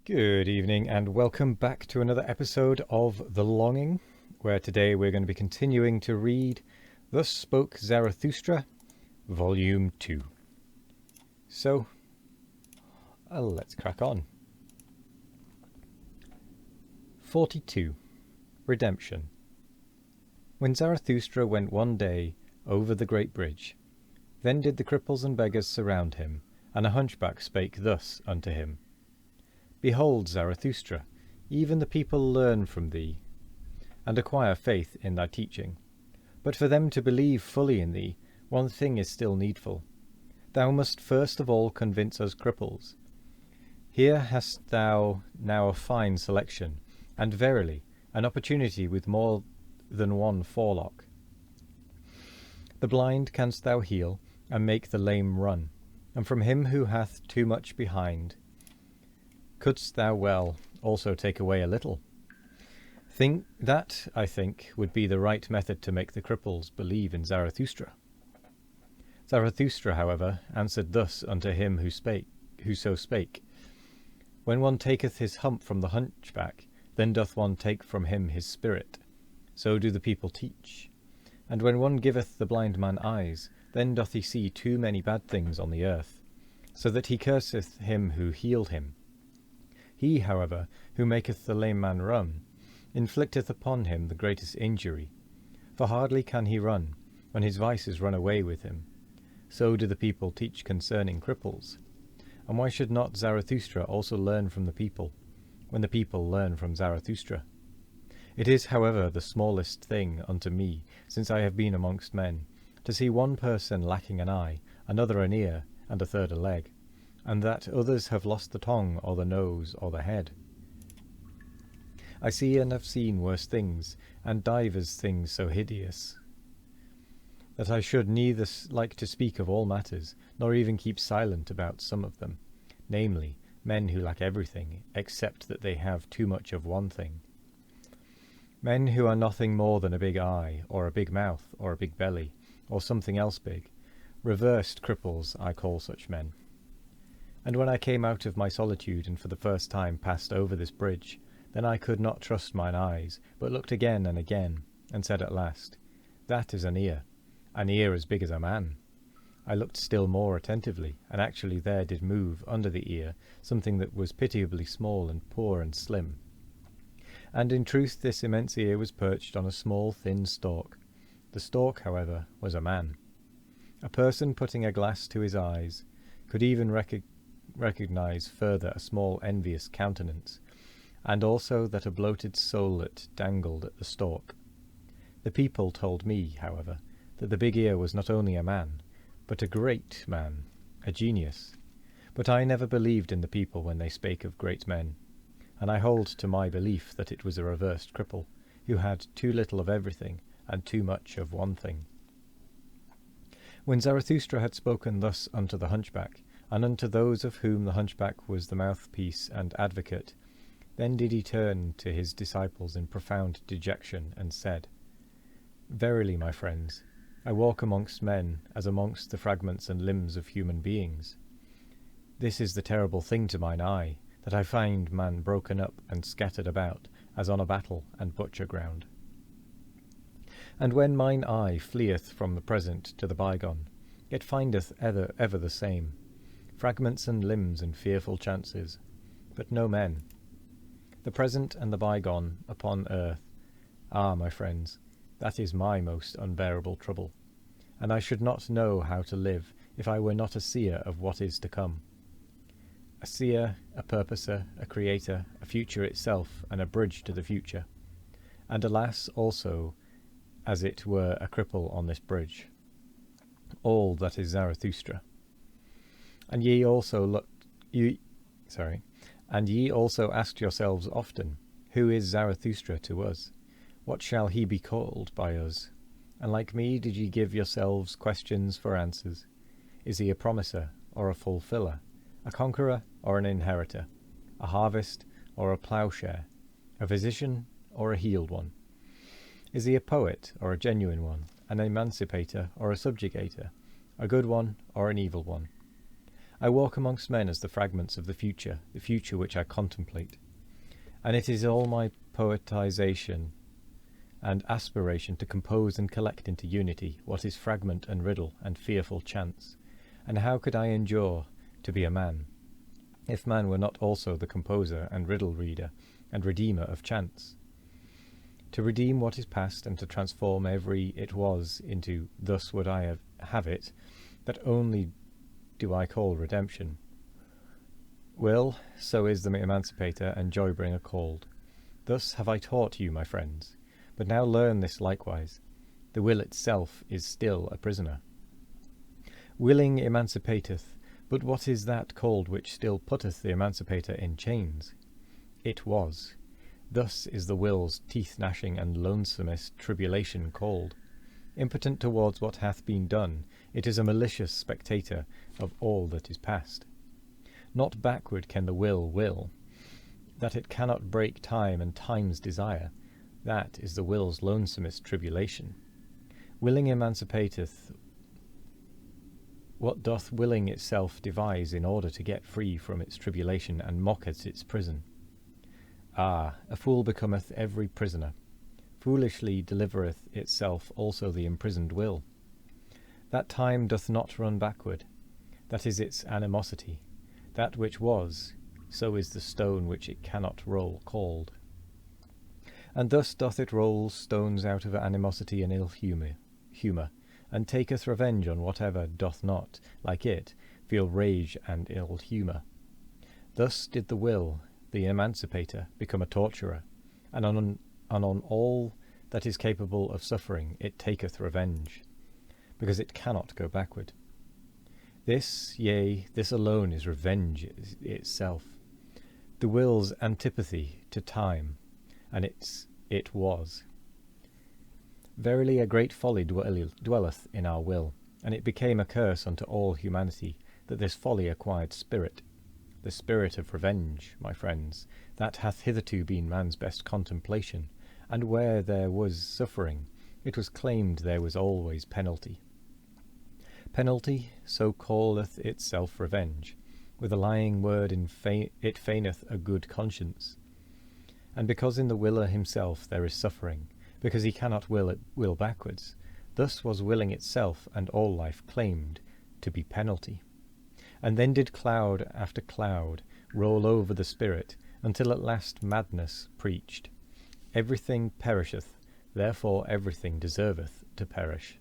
Good evening and welcome back to another episode of The Longing, where today we're going to be continuing to read Thus Spoke Zarathustra, Volume 2. So, let's crack on. 42. Redemption. When Zarathustra went one day over the great bridge, then did the cripples and beggars surround him, and a hunchback spake thus unto him. Behold, Zarathustra, even the people learn from thee, and acquire faith in thy teaching. But for them to believe fully in thee, one thing is still needful. Thou must first of all convince us cripples. Here hast thou now a fine selection, and verily an opportunity with more than one forelock. The blind canst thou heal, and make the lame run, and from him who hath too much behind, couldst thou well also take away a little. I think, would be the right method to make the cripples believe in Zarathustra. Zarathustra, however, answered thus unto him who so spake. When one taketh his hump from the hunchback, then doth one take from him his spirit. So do the people teach. And when one giveth the blind man eyes, then doth he see too many bad things on the earth, so that he curseth him who healed him. He, however, who maketh the lame man run, inflicteth upon him the greatest injury, for hardly can he run, when his vices run away with him. So do the people teach concerning cripples. And why should not Zarathustra also learn from the people, when the people learn from Zarathustra? It is, however, the smallest thing unto me, since I have been amongst men, to see one person lacking an eye, another an ear, and a third a leg, and that others have lost the tongue, or the nose, or the head. I see and have seen worse things, and divers things so hideous, that I should neither like to speak of all matters, nor even keep silent about some of them, namely, men who lack everything, except that they have too much of one thing. Men who are nothing more than a big eye, or a big mouth, or a big belly, or something else big. Reversed cripples I call such men. And when I came out of my solitude, and for the first time passed over this bridge, then I could not trust mine eyes, but looked again and again, and said at last, That is an ear as big as a man. I looked still more attentively, and actually there did move under the ear something that was pitiably small and poor and slim. And in truth this immense ear was perched on a small thin stalk. The stalk, however, was a man. A person putting a glass to his eyes could even recognize further a small envious countenance, and also that a bloated soullet dangled at the stalk. The people told me, however, that the big ear was not only a man, but a great man, a genius. But I never believed in the people when they spake of great men, and I hold to my belief that it was a reversed cripple, who had too little of everything, and too much of one thing. When Zarathustra had spoken thus unto the hunchback, and unto those of whom the hunchback was the mouthpiece and advocate, then did he turn to his disciples in profound dejection, and said, Verily, my friends, I walk amongst men as amongst the fragments and limbs of human beings. This is the terrible thing to mine eye, that I find man broken up and scattered about, as on a battle and butcher ground. And when mine eye fleeth from the present to the bygone, it findeth ever the same, fragments and limbs and fearful chances, but no men. The present and the bygone upon earth, my friends, that is my most unbearable trouble, and I should not know how to live if I were not a seer of what is to come. A seer, a purposer, a creator, a future itself, and a bridge to the future, and alas, also, as it were a cripple on this bridge. All that is Zarathustra. And ye also asked yourselves often, Who is Zarathustra to us? What shall he be called by us? And like me did ye give yourselves questions for answers. Is he a promiser or a fulfiller, a conqueror or an inheritor, a harvest or a ploughshare, a physician or a healed one? Is he a poet or a genuine one, an emancipator or a subjugator, a good one or an evil one? I walk amongst men as the fragments of the future which I contemplate. And it is all my poetization and aspiration to compose and collect into unity what is fragment and riddle and fearful chance. And how could I endure to be a man, if man were not also the composer and riddle reader and redeemer of chance? To redeem what is past and to transform every it was into thus would I have it, that only do I call redemption. Will, so is the emancipator and joy-bringer called. Thus have I taught you, my friends, but now learn this likewise. The will itself is still a prisoner. Willing emancipateth, but what is that called which still putteth the emancipator in chains? It was. Thus is the will's teeth-gnashing and lonesomest tribulation called. Impotent towards what hath been done, it is a malicious spectator of all that is past. Not backward can the will, that it cannot break time and time's desire. That is the will's lonesomest tribulation. Willing emancipateth. What doth willing itself devise in order to get free from its tribulation and mock at its prison? Ah, a fool becometh every prisoner. Foolishly delivereth itself also the imprisoned will. That time doth not run backward. That is its animosity. That which was, so is the stone which it cannot roll called. And thus doth it roll stones out of animosity and ill humour, and taketh revenge on whatever doth not, like it, feel rage and ill humour. Thus did the will, the emancipator, become a torturer, and on all that is capable of suffering it taketh revenge, because it cannot go backward. This, yea, this alone is revenge itself, the will's antipathy to time, and it was. Verily a great folly dwelleth in our will, and it became a curse unto all humanity that this folly acquired spirit. The spirit of revenge, my friends, that hath hitherto been man's best contemplation, and where there was suffering, it was claimed there was always penalty. Penalty, so calleth itself revenge, with a lying word it feigneth a good conscience. And because in the willer himself there is suffering, because he cannot will backwards, thus was willing itself and all life claimed to be penalty. And then did cloud after cloud roll over the spirit, until at last madness preached. Everything perisheth, therefore everything deserveth to perish.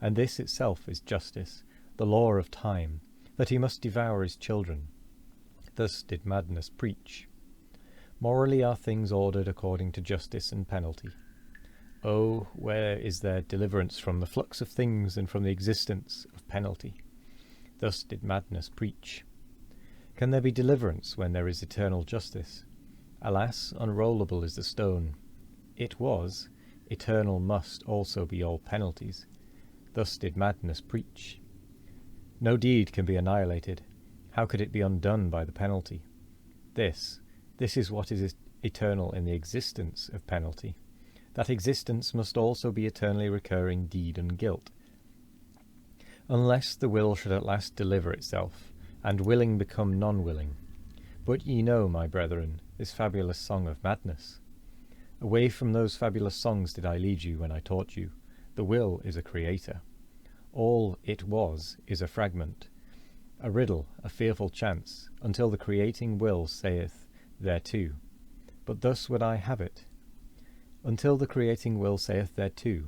And this itself is justice, the law of time, that he must devour his children. Thus did madness preach. Morally are things ordered according to justice and penalty. Oh, where is there deliverance from the flux of things and from the existence of penalty? Thus did madness preach. Can there be deliverance when there is eternal justice? Alas, unrollable is the stone. It was, eternal must also be all penalties. Thus did madness preach. No deed can be annihilated. How could it be undone by the penalty? This is what is eternal in the existence of penalty. That existence must also be eternally recurring deed and guilt. Unless the will should at last deliver itself, and willing become non-willing. But ye know, my brethren, this fabulous song of madness. Away from those fabulous songs did I lead you when I taught you. The will is a creator. All it was is a fragment, a riddle, a fearful chance, until the creating will saith thereto, but thus would I have it. Until the creating will saith thereto,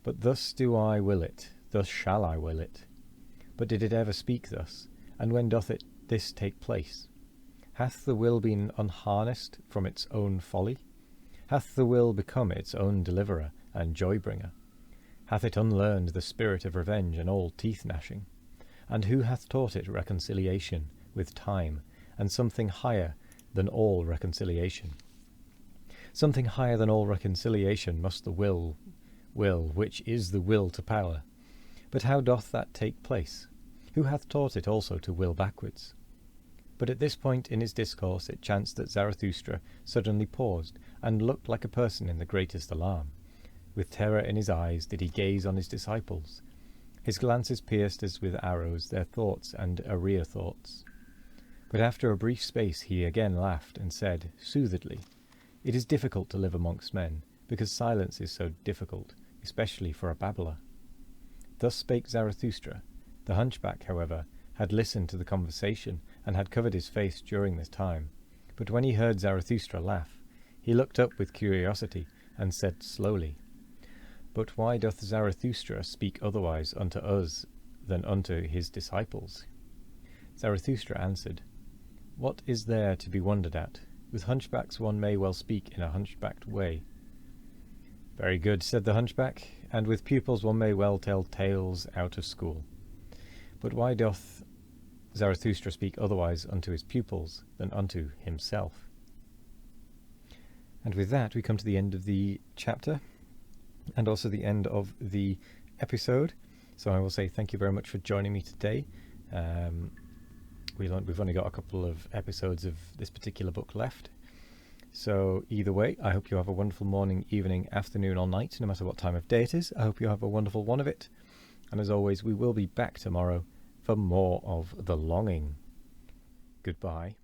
but thus do I will it, thus shall I will it. But did it ever speak thus? And when doth this take place? Hath the will been unharnessed from its own folly? Hath the will become its own deliverer and joy-bringer? Hath it unlearned the spirit of revenge and all teeth-gnashing? And who hath taught it reconciliation with time, and something higher than all reconciliation? Something higher than all reconciliation must the will, which is the will to power. But how doth that take place? Who hath taught it also to will backwards? But at this point in his discourse it chanced that Zarathustra suddenly paused, and looked like a person in the greatest alarm. With terror in his eyes did he gaze on his disciples. His glances pierced as with arrows their thoughts and arrear thoughts. But after a brief space he again laughed and said, soothedly, "It is difficult to live amongst men, because silence is so difficult, especially for a babbler." Thus spake Zarathustra. The hunchback, however, had listened to the conversation, and had covered his face during this time. But when he heard Zarathustra laugh, he looked up with curiosity, and said slowly, "But why doth Zarathustra speak otherwise unto us than unto his disciples?" Zarathustra answered, "What is there to be wondered at? With hunchbacks one may well speak in a hunchbacked way." "Very good," said the hunchback, "and with pupils one may well tell tales out of school. But why doth Zarathustra speak otherwise unto his pupils than unto himself?" And with that we come to the end of the chapter, and also the end of the episode. So I will say thank you very much for joining me today. We've only got a couple of episodes of this particular book left. So either way, I hope you have a wonderful morning, evening, afternoon or night, no matter what time of day it is. I hope you have a wonderful one of it. And as always, we will be back tomorrow for more of The Longing. Goodbye.